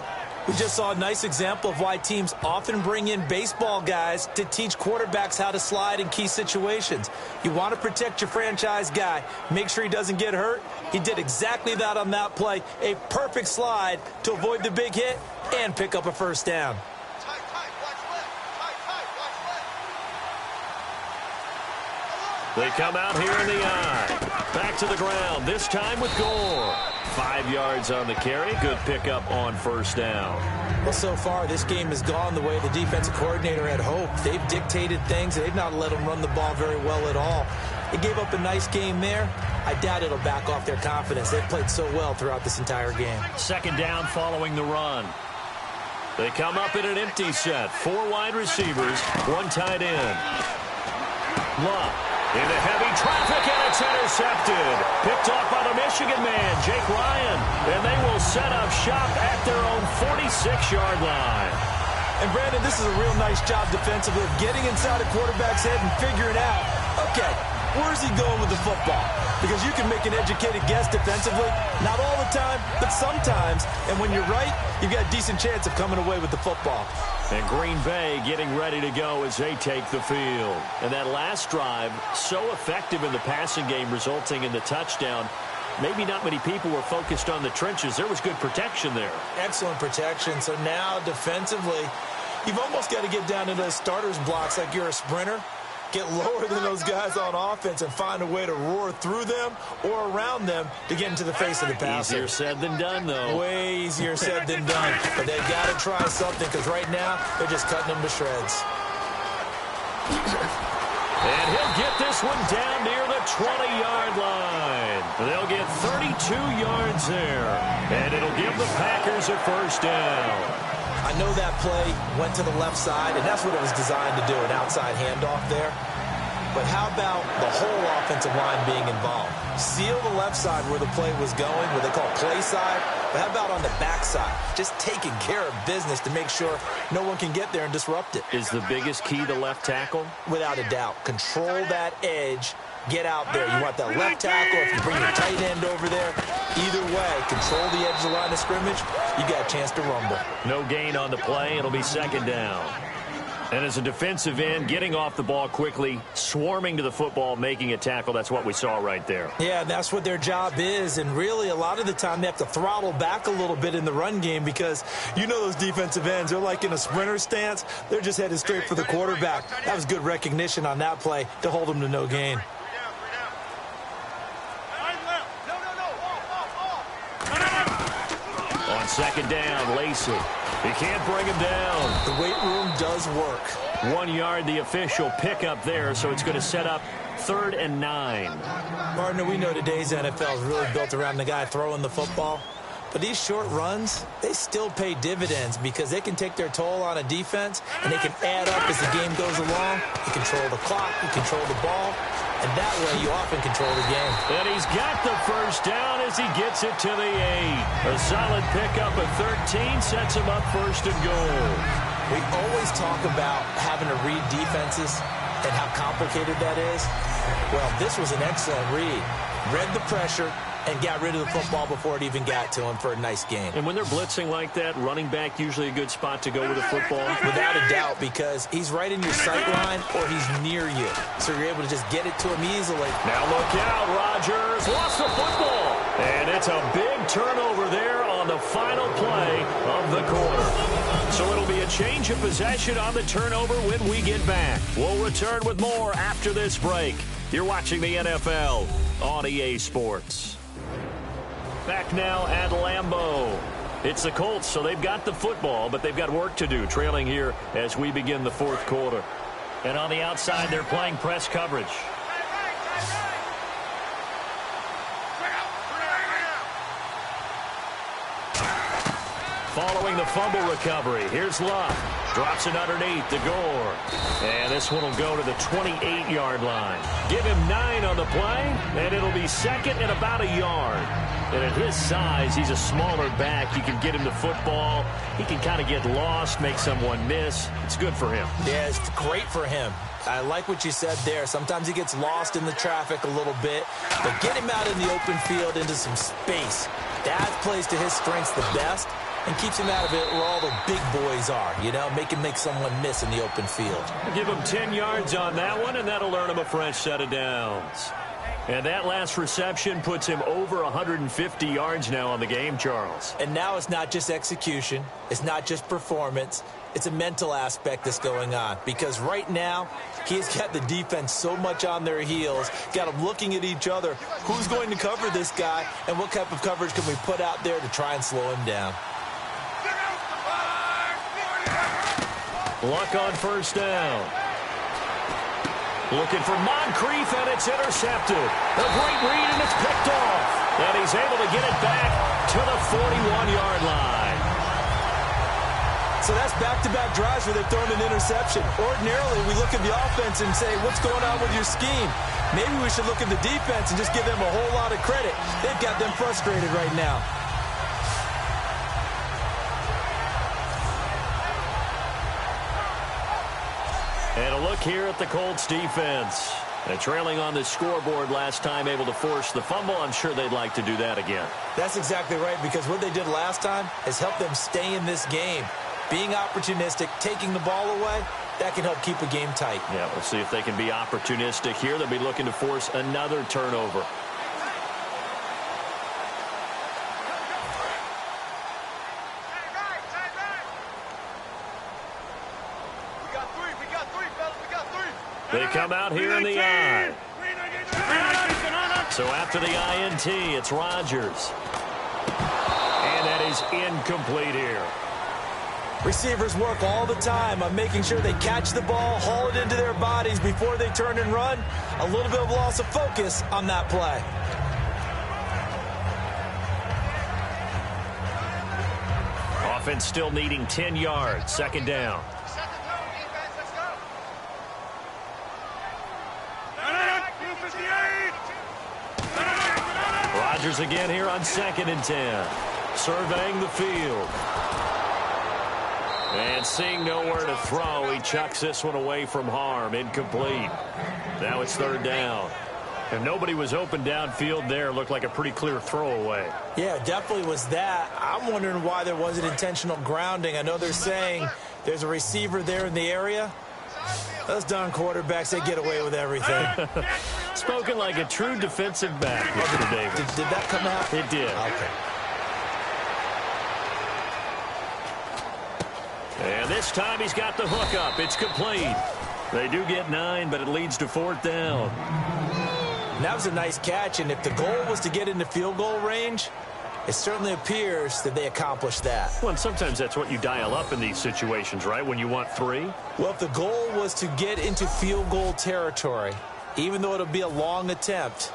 We just saw a nice example of why teams often bring in baseball guys to teach quarterbacks how to slide in key situations. You want to protect your franchise guy. Make sure he doesn't get hurt. He did exactly that on that play. A perfect slide to avoid the big hit and pick up a 1st down. They come out here in the eye. Back to the ground, this time with Gore. 5 yards on the carry. Good pickup on 1st down. Well, so far, this game has gone the way the defensive coordinator had hoped. They've dictated things. They've not let them run the ball very well at all. They gave up a nice game there. I doubt it'll back off their confidence. They've played so well throughout this entire game. 2nd down following the run. They come up in an empty set. 4 wide receivers, 1 tight end. Luck. Into heavy traffic, and it's intercepted. Picked off by the Michigan man, Jake Ryan. And they will set up shop at their own 46-yard line. And, Brandon, this is a real nice job defensively of getting inside a quarterback's head and figuring out, okay, Where's he going with the football? Because you can make an educated guess defensively. Not all the time, but sometimes. And when you're right, you've got a decent chance of coming away with the football. And Green Bay getting ready to go as they take the field. And that last drive, so effective in the passing game, resulting in the touchdown. Maybe not many people were focused on the trenches. There was good protection there. Excellent protection. So now defensively, you've almost got to get down into those starters blocks like you're a sprinter. Get lower than those guys on offense and find a way to roar through them or around them to get into the face of the passer. Easier said than done, though. Way easier said than done. But they've got to try something because right now they're just cutting them to shreds. And he'll get this one down near the 20-yard line. They'll get 32 yards there. And it'll give the Packers a first down. I know that play went to the left side, and that's what it was designed to do, an outside handoff there. But how about the whole offensive line being involved? Seal the left side where the play was going, what they call play side. But how about on the back side? Just taking care of business to make sure no one can get there and disrupt it. Is the biggest key to left tackle? Without a doubt. Control that edge. Get out there. You want that left tackle. If you bring your tight end over there, either way, control the edge of the line of scrimmage, you got a chance to rumble. No gain on the play. It'll be second down. And as a defensive end, getting off the ball quickly, swarming to the football, making a tackle, that's what we saw right there. Yeah, that's what their job is. And really, a lot of the time, they have to throttle back a little bit in the run game because you know those defensive ends, they're like in a sprinter stance. They're just headed straight for the quarterback. That was good recognition on that play to hold them to no gain. On second down, Lacey. He can't bring him down. The weight room does work. 1 yard, the official pickup there, so it's going to set up 3rd and 9. Partner, we know today's NFL is really built around the guy throwing the football. But these short runs, they still pay dividends because they can take their toll on a defense and they can add up as the game goes along. You control the clock, you control the ball, and that way you often control the game. And he's got the first down as he gets it to the 8. A solid pickup at 13 sets him up 1st and goal. We always talk about having to read defenses and how complicated that is. Well, this was an excellent read. Read the pressure and got rid of the football before it even got to him for a nice game. And when they're blitzing like that, running back usually a good spot to go with the football? Without a doubt, because he's right in your sight line or he's near you. So you're able to just get it to him easily. Now look out, Rodgers lost the football. And it's a big turnover there on the final play of the quarter. So it'll be a change of possession on the turnover when we get back. We'll return with more after this break. You're watching the NFL on EA Sports. Back now at Lambeau. It's the Colts, so they've got the football, but they've got work to do, trailing here as we begin the 4th quarter. And on the outside, they're playing press coverage. Following the fumble recovery, here's Luck. Drops it underneath to Gore. And this one will go to the 28-yard line. Give him 9 on the play, and it'll be 2nd and about a yard. And at his size, he's a smaller back. You can get him the football. He can kind of get lost, make someone miss. It's good for him. Yeah, it's great for him. I like what you said there. Sometimes he gets lost in the traffic a little bit. But get him out in the open field into some space. That plays to his strengths the best and keeps him out of it where all the big boys are, you know, make him make someone miss in the open field. Give him 10 yards on that one, and that'll earn him a fresh set of downs. And that last reception puts him over 150 yards now on the game, Charles. And now it's not just execution. It's not just performance. It's a mental aspect that's going on. Because right now, he's got the defense so much on their heels, got them looking at each other. Who's going to cover this guy, and what type of coverage can we put out there to try and slow him down? Luck on first down. Looking for Moncrief, and it's intercepted. A great read, and it's picked off. And he's able to get it back to the 41-yard line. So that's back-to-back drives where they've thrown an interception. Ordinarily, we look at the offense and say, what's going on with your scheme? Maybe we should look at the defense and just give them a whole lot of credit. They've got them frustrated right now. And a look here at the Colts defense. And trailing on the scoreboard last time, able to force the fumble. I'm sure they'd like to do that again. That's exactly right, because what they did last time has helped them stay in this game. Being opportunistic, taking the ball away, that can help keep a game tight. Yeah, we'll see if they can be opportunistic here. They'll be looking to force another turnover. They come out here in the I. So after the INT, it's Rodgers. And that is incomplete here. Receivers work all the time on making sure they catch the ball, haul it into their bodies before they turn and run. A little bit of loss of focus on that play. Offense still needing 10 yards. Second down. Rodgers again here on 2nd and 10. Surveying the field. And seeing nowhere to throw, he chucks this one away from harm. Incomplete. Now it's 3rd down. And nobody was open downfield there. Looked like a pretty clear throwaway. Yeah, definitely was that. I'm wondering why there wasn't intentional grounding. I know they're saying there's a receiver there in the area. Those darn quarterbacks, they get away with everything. Spoken like a true defensive back, Mr. Davis. Did that come out? It did. Okay. And this time he's got the hook up. It's complete. They do get 9, but it leads to 4th down. And that was a nice catch, and if the goal was to get into field goal range, it certainly appears that they accomplished that. Well, and sometimes that's what you dial up in these situations, right, when you want 3? Well, if the goal was to get into field goal territory, even though it'll be a long attempt,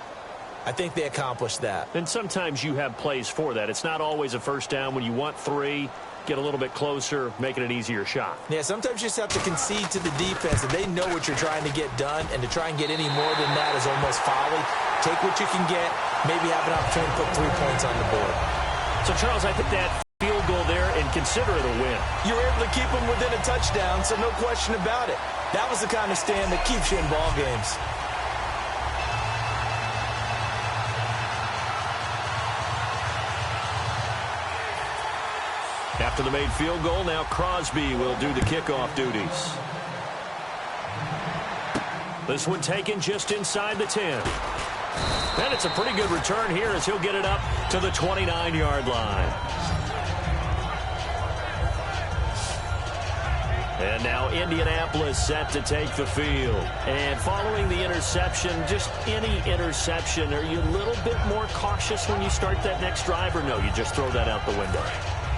I think they accomplished that. And sometimes you have plays for that. It's not always a first down. When you want 3, get a little bit closer, make it an easier shot. Yeah, sometimes you just have to concede to the defense that they know what you're trying to get done, and to try and get any more than that is almost folly. Take what you can get, maybe have an opportunity to put 3 points on the board. So, Charles, I think that field goal there, and consider it a win. You were able to keep them within a touchdown, so no question about it. That was the kind of stand that keeps you in ball games. After the made field goal, now Crosby will do the kickoff duties. This one taken just inside the 10. And it's a pretty good return here as he'll get it up to the 29-yard line. And now Indianapolis set to take the field. And following the interception, just any interception, are you a little bit more cautious when you start that next drive, or no, you just throw that out the window?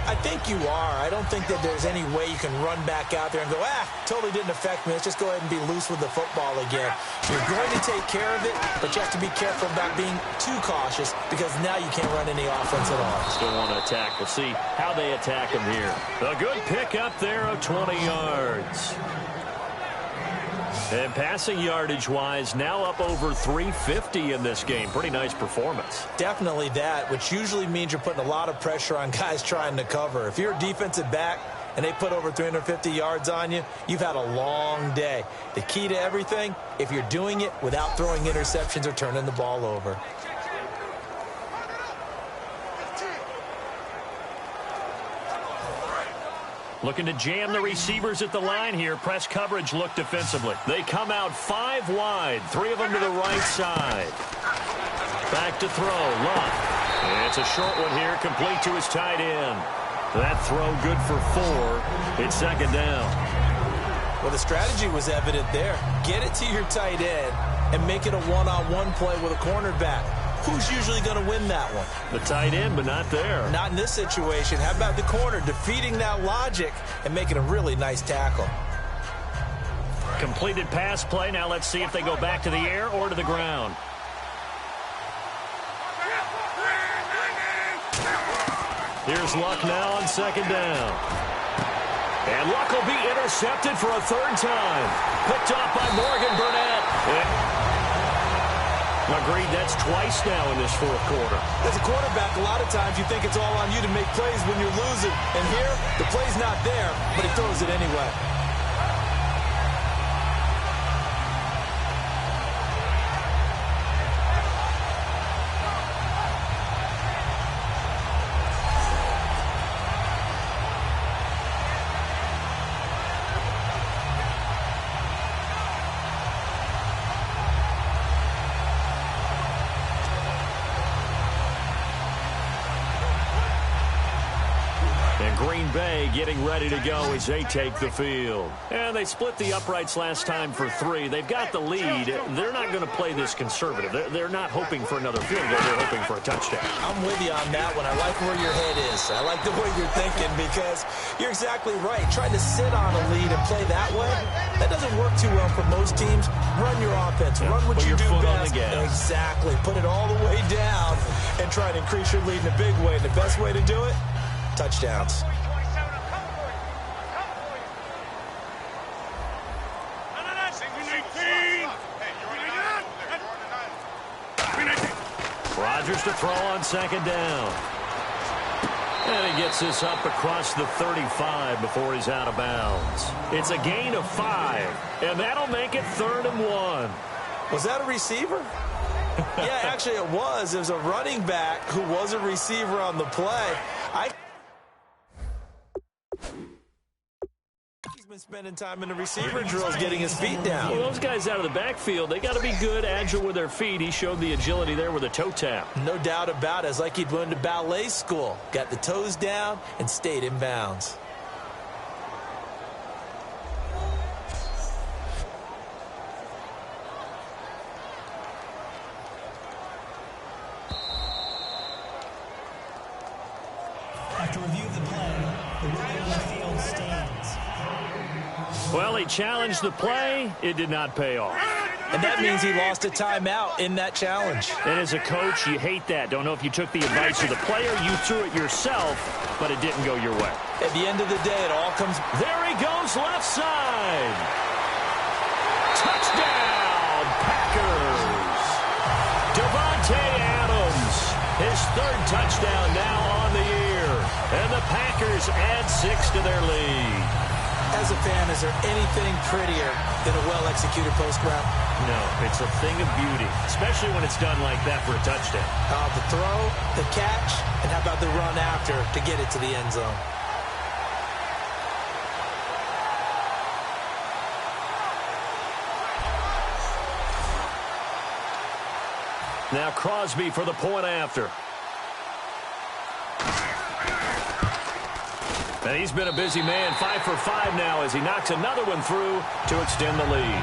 I think you are. I don't think that there's any way you can run back out there and go, totally didn't affect me. Let's just go ahead and be loose with the football again. You're going to take care of it, but you have to be careful about being too cautious, because now you can't run any offense at all. Still want to attack. We'll see how they attack him here. A good pick up there of 20 yards. And passing yardage-wise, now up over 350 in this game. Pretty nice performance. Definitely that, which usually means you're putting a lot of pressure on guys trying to cover. If you're a defensive back and they put over 350 yards on you, you've had a long day. The key to everything, if you're doing it without throwing interceptions or turning the ball over. Looking to jam the receivers at the line here. Press coverage look defensively. They come out 5 wide. 3 of them to the right side. Back to throw. Luck. And it's a short one here, complete to his tight end. That throw good for 4. It's 2nd down. Well, the strategy was evident there. Get it to your tight end and make it a one-on-one play with a cornerback. Who's usually going to win that one? The tight end, but not there. Not in this situation. How about the corner defeating that logic and making a really nice tackle? Completed pass play. Now let's see if they go back to the air or to the ground. Here's Luck now on 2nd down. And Luck will be intercepted for a 3rd time. Picked off by Morgan Burnett. Agreed, that's twice now in this 4th quarter. As a quarterback, a lot of times you think it's all on you to make plays when you're losing. And here, the play's not there, but he throws it anyway. Green Bay getting ready to go as they take the field. And they split the uprights last time for 3. They've got the lead. They're not going to play this conservative. They're not hoping for another field goal. They're hoping for a touchdown. I'm with you on that one. I like where your head is. I like the way you're thinking because you're exactly right. Trying to sit on a lead and play that way, that doesn't work too well for most teams. Run your offense. Run what you do best. Exactly. Put it all the way down and try to increase your lead in a big way. And the best way to do it, touchdowns. Rodgers to throw on second down. And he gets this up across the 35 before he's out of bounds. It's a gain of 5, and that'll make it 3rd and 1. Was that a receiver? Yeah, actually it was. It was a running back who was a receiver on the play. He's been spending time in the receiver drills getting his feet down. Well, those guys out of the backfield, they got to be good, agile with their feet. He showed the agility there with a toe tap. No doubt about it. It's like he'd went to ballet school. Got the toes down and stayed in bounds. After review of the play, the ruling on the field stands. Well, he challenged the play. It did not pay off. And that means he lost a timeout in that challenge. And as a coach, you hate that. Don't know if you took the advice of the player, you threw it yourself, but it didn't go your way. At the end of the day, it all comes... There he goes, left side. Touchdown, Packers. Devontae Adams, his 3rd touchdown now on the year. And the Packers add 6 to their lead. As a fan, is there anything prettier than a well-executed post route? No, it's a thing of beauty, especially when it's done like that for a touchdown. The throw, the catch, and how about the run after to get it to the end zone? Now Crosby for the point after. And he's been a busy man, 5 for 5 now as he knocks another one through to extend the lead.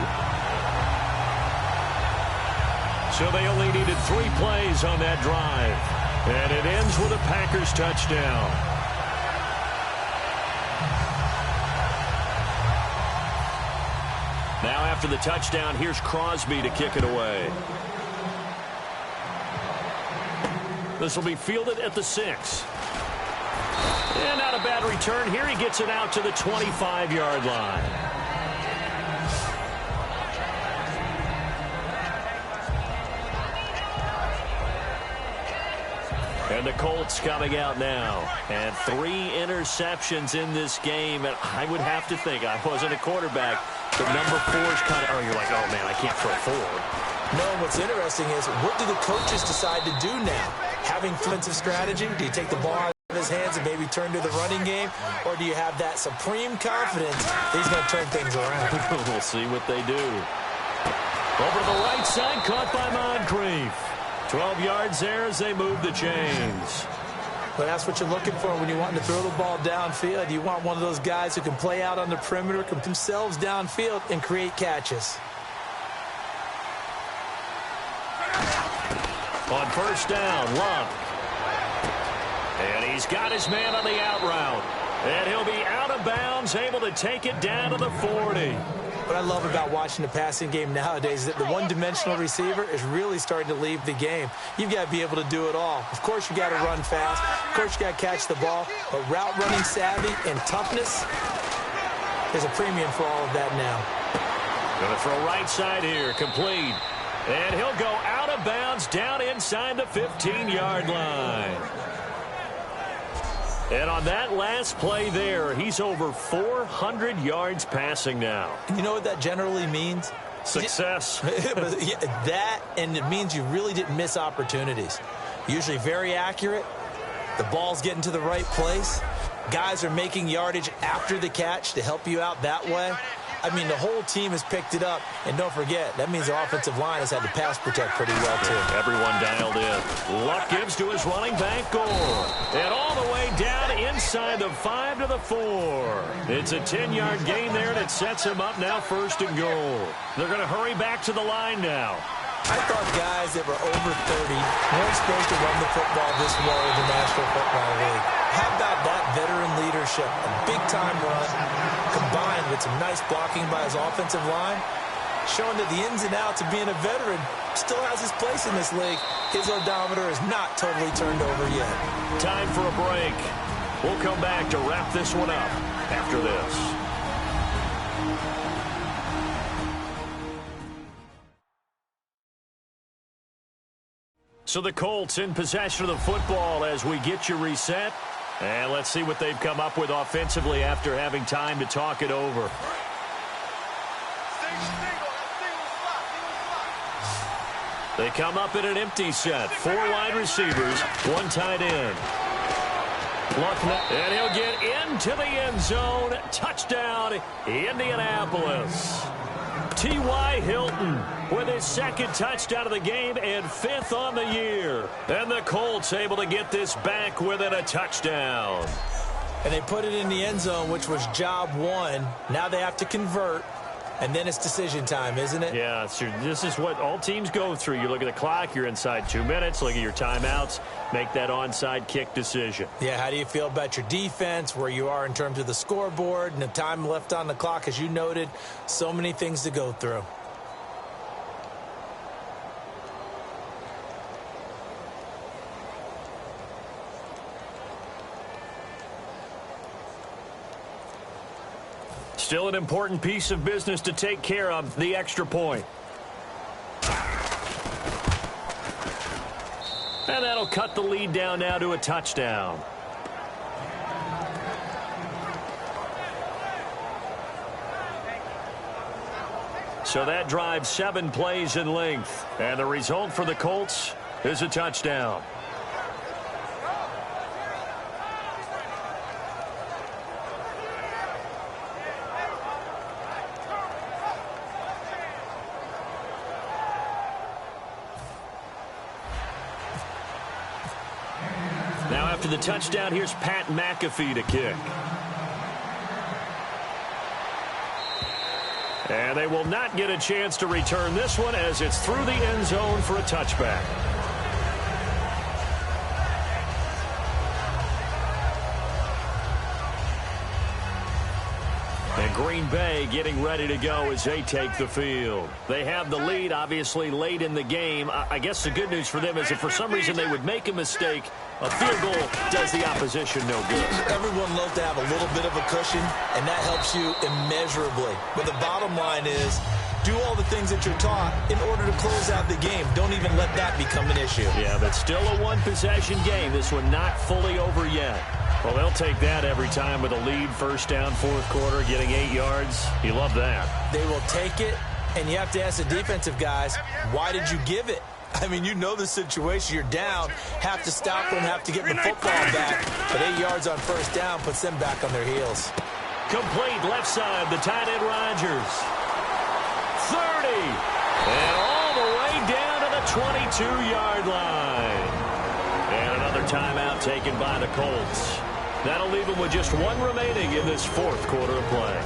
So they only needed 3 plays on that drive. And it ends with a Packers touchdown. Now after the touchdown, here's Crosby to kick it away. This will be fielded at the 6. And not a bad return. Here he gets it out to the 25-yard line. And the Colts coming out now. And 3 interceptions in this game. And I would have to think, I wasn't a quarterback, but number 4 is kind of, you're like, oh, man, I can't throw forward. No, what's interesting is, what do the coaches decide to do now? Having defensive strategy? Do you take the ball out of his hands and maybe turn to the running game? Or do you have that supreme confidence that he's going to turn things around? We'll see what they do. Over to the right side, caught by Moncrief. 12 yards there as they move the chains. But that's what you're looking for when you want to throw the ball downfield. You want one of those guys who can play out on the perimeter, can themselves downfield, and create catches. On first down, Luck. And he's got his man on the out route. And he'll be out of bounds, able to take it down to the 40. What I love about watching the passing game nowadays is that the one-dimensional receiver is really starting to leave the game. You've got to be able to do it all. Of course, you got to run fast. Of course, you got to catch the ball. But route running savvy and toughness, there's a premium for all of that now. Going to throw right side here, complete. And he'll go out of bounds down inside the 15-yard line. And on that last play there, he's over 400 yards passing now. You know what that generally means? Success. That, and it means you really didn't miss opportunities. Usually very accurate. The ball's getting to the right place. Guys are making yardage after the catch to help you out that way. I mean, the whole team has picked it up. And don't forget, that means the offensive line has had to pass protect pretty well, too. Everyone dialed in. Luck gives to his running back, Gore. And all the way down inside inside the 5 to the 4. It's a 10-yard gain there, and it sets him up now 1st and goal. They're going to hurry back to the line now. I thought guys that were over 30 weren't supposed to run the football this well in the National Football League. How about that veteran leadership? A big-time run combined with some nice blocking by his offensive line, showing that the ins and outs of being a veteran still has his place in this league. His odometer is not totally turned over yet. Time for a break. We'll come back to wrap this one up after this. So the Colts in possession of the football as we get you reset. And let's see what they've come up with offensively after having time to talk it over. They come up in an empty set. 4 wide receivers, 1 tight end. And he'll get into the end zone. Touchdown, Indianapolis. T.Y. Hilton with his 2nd touchdown of the game and 5th on the year. And the Colts able to get this back within a touchdown. And they put it in the end zone, which was job 1. Now they have to convert. And then it's decision time, isn't it? Yeah, this is what all teams go through. You look at the clock, you're inside 2 minutes, look at your timeouts, make that onside kick decision. Yeah, how do you feel about your defense, where you are in terms of the scoreboard and the time left on the clock, as you noted? So many things to go through. Still an important piece of business to take care of, the extra point. And that'll cut the lead down now to a touchdown. So that drives 7 plays in length. And the result for the Colts is a touchdown. Now after the touchdown, here's Pat McAfee to kick. And they will not get a chance to return this one as it's through the end zone for a touchback. And Green Bay getting ready to go as they take the field. They have the lead, obviously, late in the game. I guess the good news for them is if for some reason they would make a mistake, a field goal does the opposition no good. Everyone loves to have a little bit of a cushion, and that helps you immeasurably. But the bottom line is, do all the things that you're taught in order to close out the game. Don't even let that become an issue. Yeah, but still a one-possession game. This one not fully over yet. Well, they'll take that every time with a lead, 1st down, 4th quarter, getting 8 yards. You love that. They will take it, and you have to ask the defensive guys, why did you give it? I mean, you know the situation. You're down, have to stop them, have to get the football back. But 8 yards on 1st down puts them back on their heels. Complete left side, the tight end Rodgers. 30. And all the way down to the 22-yard line. And another timeout taken by the Colts. That'll leave them with just 1 remaining in this 4th quarter of play.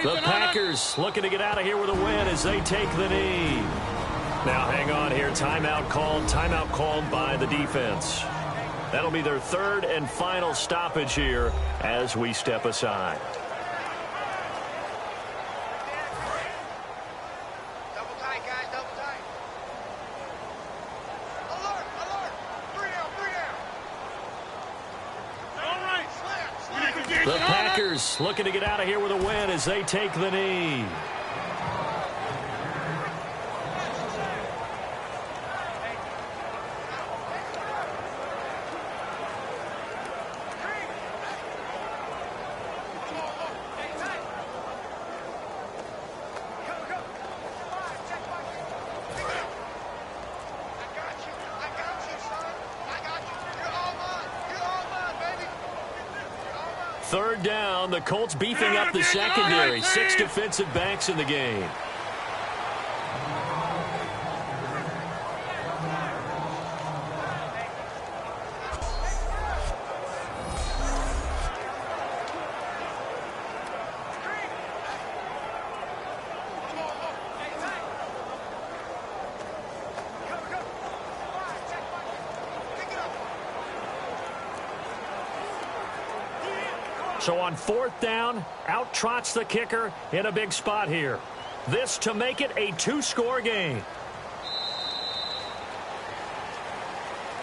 The Packers looking to get out of here with a win as they take the knee. Now hang on here. Timeout called by the defense. That'll be their 3rd and final stoppage here as we step aside. Double tight, guys, double tight. Alert, alert. 3 down. All right, slap. The Packers looking to get out of here with a win as they take the knee. Third down, the Colts beefing up the secondary. 6 defensive backs in the game. So on fourth down, out trots the kicker in a big spot here. This to make it a 2-score game.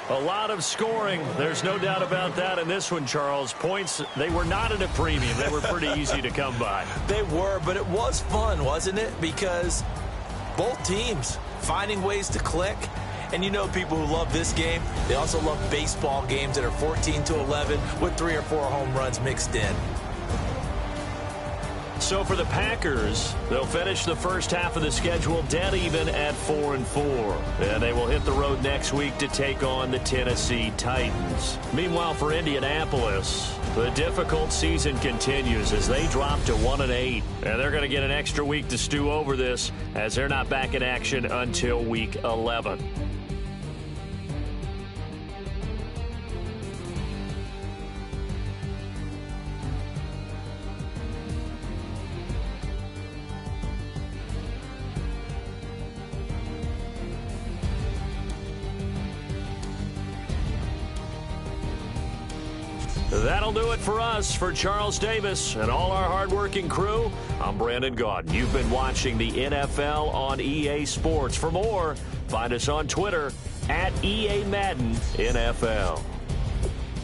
A lot of scoring. There's no doubt about that in this one, Charles. Points, they were not at a premium. They were pretty easy to come by. They were, but it was fun, wasn't it? Because both teams finding ways to click. And you know people who love this game, they also love baseball games that are 14-11 with 3 or 4 home runs mixed in. So for the Packers, they'll finish the first half of the schedule dead even at 4-4. And they will hit the road next week to take on the Tennessee Titans. Meanwhile, for Indianapolis, the difficult season continues as they drop to 1-8. And they're going to get an extra week to stew over this as they're not back in action until week 11. That'll do it for us. For Charles Davis and all our hardworking crew, I'm Brandon Gaudin. You've been watching the NFL on EA Sports. For more, find us on Twitter at EA Madden NFL.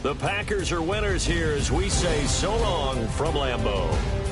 The Packers are winners here as we say so long from Lambeau.